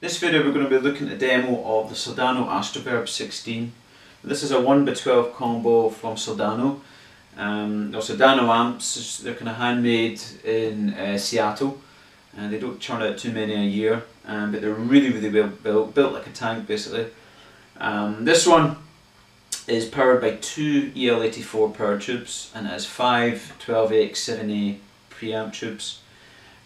In this video we're going to be looking at a demo of the Soldano Astroverb 16. This is a 1x12 combo from Soldano. They're Soldano amps, they're kind of handmade in Seattle, and they don't churn out too many a year, but they're really well built like a tank basically. This one is powered by two EL84 power tubes, and it has 5 12AX 7A preamp tubes.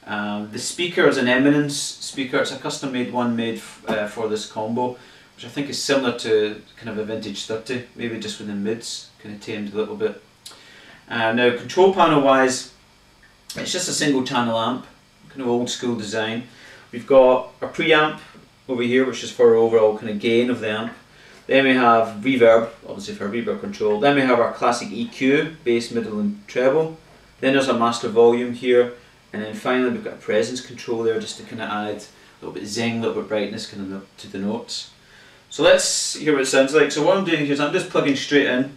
The speaker is an Eminence speaker. It's a custom made one made for this combo, which I think is similar to kind of a vintage 30, maybe just with the mids, kind of tamed a little bit. Now control panel wise, it's just a single channel amp, kind of old school design. We've got a preamp over here, which is for overall kind of gain of the amp. Then we have reverb, obviously for reverb control. Then we have our classic EQ, bass, middle and treble. Then there's a master volume here. And then finally we've got a presence control there, just to kind of add a little bit of zing, a little bit of brightness kind of to the notes. So let's hear what it sounds like. So what I'm doing here is I'm just plugging straight in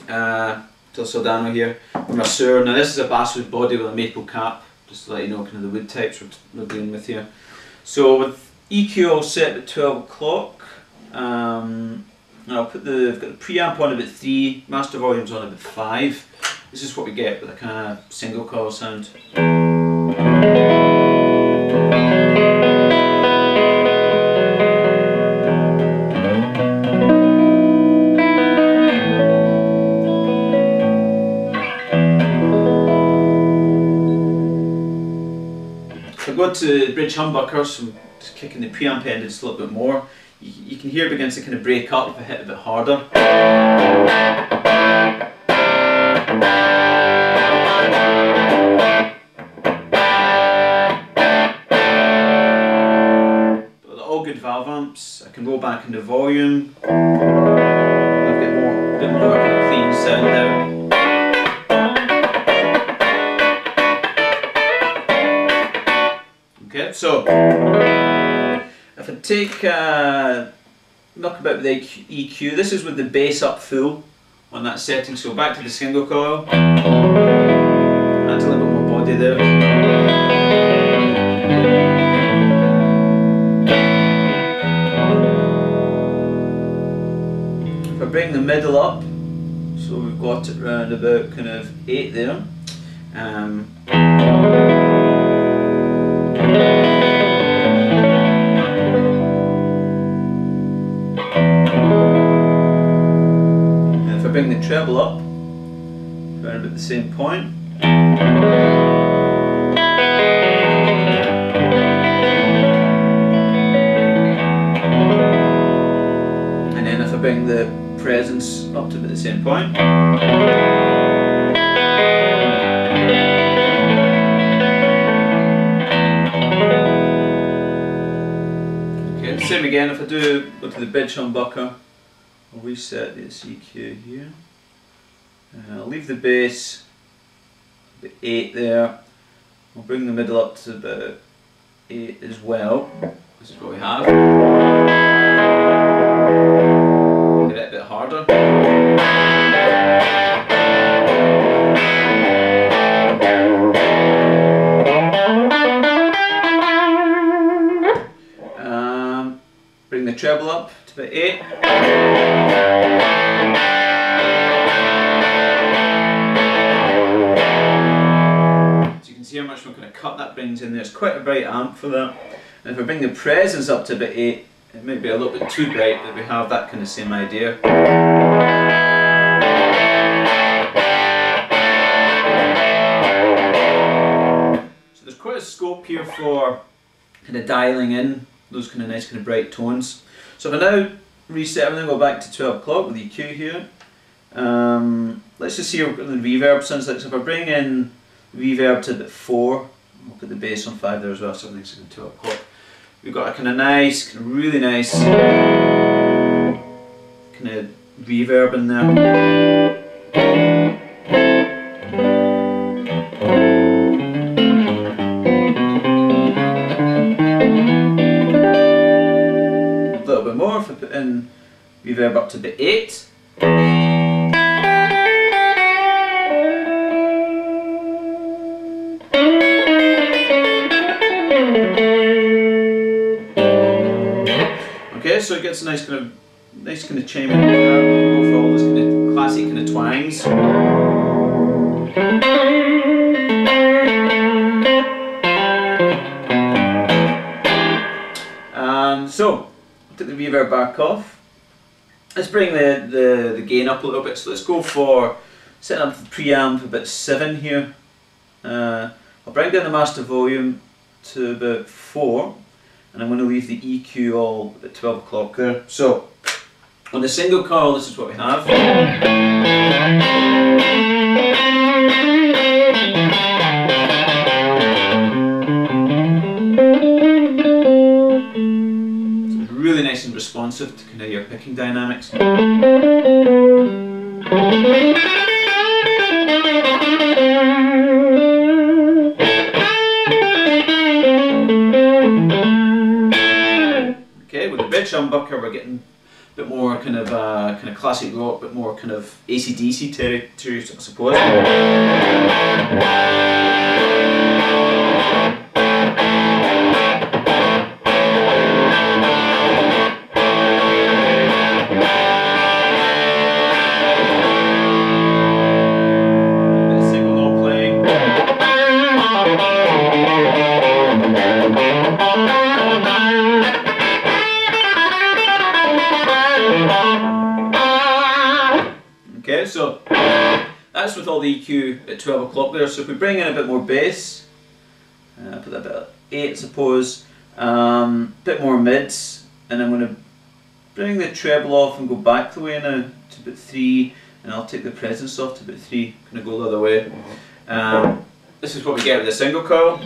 to the Soldano here from a Suhr. Now this is a basswood body with a maple cap, just to let you know kind of the wood types we're dealing with here. So with EQ all set at 12 o'clock, I've got the preamp on about 3, master volume's on about 5. This is what we get with a kind of single coil sound. If I go to bridge humbucker, so just kicking the preamp end just a little bit more, you can hear it begins to kind of break up if I hit a bit harder. Valve amps, I can roll back into volume. I've got a bit more kind of clean sound now. Okay, so if I take knock about with the EQ, this is with the bass up full on that setting. So back to the single coil. Add a little bit more body there. Bring the middle up, so we've got it round about kind of 8 there. And if I bring the treble up, around about the same point. And then if I bring the presence up to the same point. Okay, same again. If I do go to the bridge humbucker, I'll reset this EQ here. I'll leave the bass at 8 there. I'll bring the middle up to about 8 as well. This is what we have. Get it a bit harder. Bring the treble up to about 8. So you can see how much more kind of cut that brings in there. It's quite a bright amp for that. And if I bring the presence up to about 8, it might be a little bit too bright, but we have that kind of same idea. So there's quite a scope here for kind of dialing in those kind of nice kind of bright tones. So if I now reset everything, go back to 12 o'clock with the EQ here. Let's just see what the reverb sounds like. So if I bring in reverb to about 4, I'll put the bass on 5 there as well, so everything's at 12 o'clock. We've got a kind of nice, kind of really nice kind of reverb in there. A little bit more if I put in reverb up to about 8. so it gets a nice kind of chiming there. We'll go for all this kind of classic kind of twangs. So, take the reverb back off. Let's bring the gain up a little bit. So let's go for setting up the preamp about 7 here. I'll bring down the master volume to about 4, and I'm going to leave the EQ all at 12 o'clock there. So, on the single coil, this is what we have. Really nice and responsive to kind of your picking dynamics. Okay, with the bridge humbucker we're getting a bit more kind of classic rock, a bit more kind of AC/DC territory, I suppose. Okay, so that's with all the EQ at 12 o'clock there. So if we bring in a bit more bass, put that about 8 I suppose, bit more mids, and I'm going to bring the treble off and go back the way now to about 3, and I'll take the presence off to about 3, kind of go the other way. This is what we get with a single coil.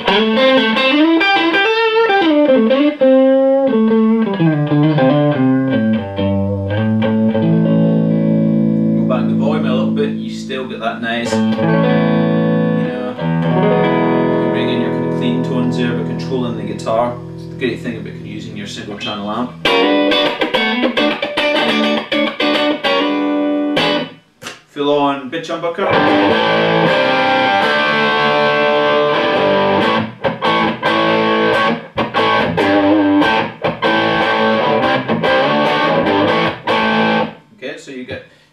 Still get that nice, you know, you can bring in your kind of clean tones there by controlling the guitar. It's the great thing about using your single channel amp. Full on pitch humbucker.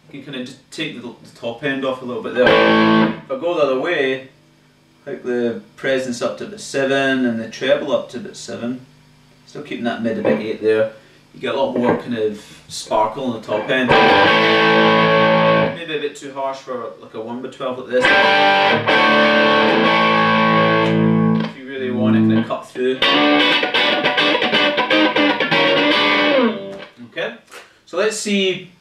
You can kind of just take the top end off a little bit there. If I go the other way, hook the presence up to about 7 and the treble up to about 7. Still keeping that mid about 8 there. You get a lot more kind of sparkle on the top end. Maybe a bit too harsh for like a 1/12 like this. If you really want to kind of cut through. Okay, so let's see.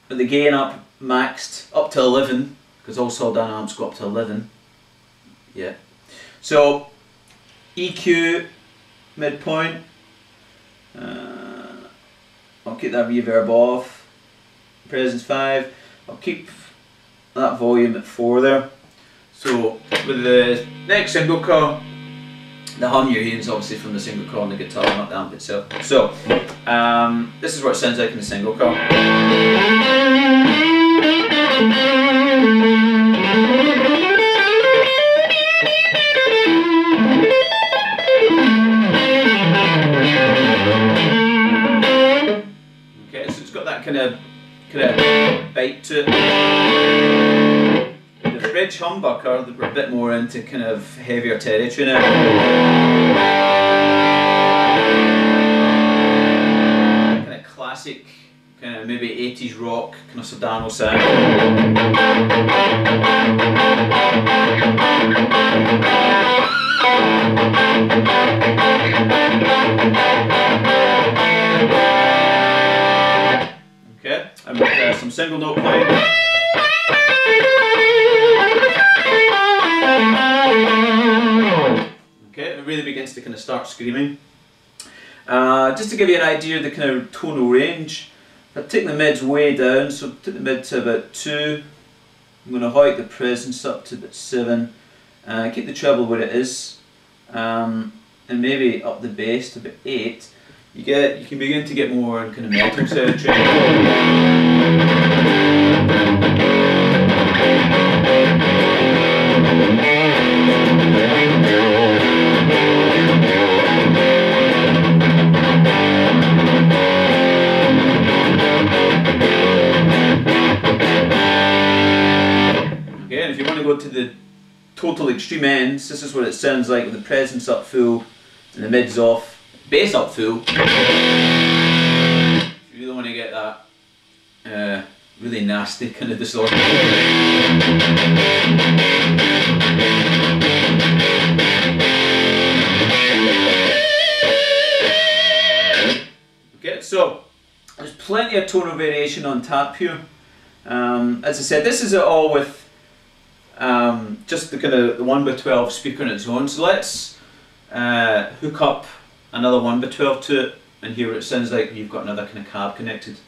With the gain up maxed up to 11, because all Soldano amps go up to 11. Yeah. So EQ midpoint. I'll keep that reverb off. Presence 5. I'll keep that volume at 4 there. So with the next single coil, the hum you're hearing is obviously from the single coil on the guitar, not the amp itself. So this is what it sounds like in the single coil. Okay, so it's got that kind of bite to it. The bridge humbucker, we're a bit more into kind of heavier territory now. Kind of classic, kind of maybe 80s rock, kind of Soldano sound. Okay, and with some single note playing. Okay, it really begins to kind of start screaming. Just to give you an idea of the kind of tonal range, I've taken the mids way down, so take the mid to about 2. I'm going to hike the presence up to about 7. Keep the treble where it is, and maybe up the bass to about 8. You can begin to get more kind of metal territory. Okay, and if you want to go to the total extreme ends, this is what it sounds like with the presence up full and the mids off, bass up full. If you really want to get that really nasty kind of distortion. Okay, so there's plenty of tonal variation on tap here. As I said, this is it all with just the kind of the 1x12 speaker on its own. So let's hook up another 1x12 to it and hear what it sounds like when you've got another kind of cab connected.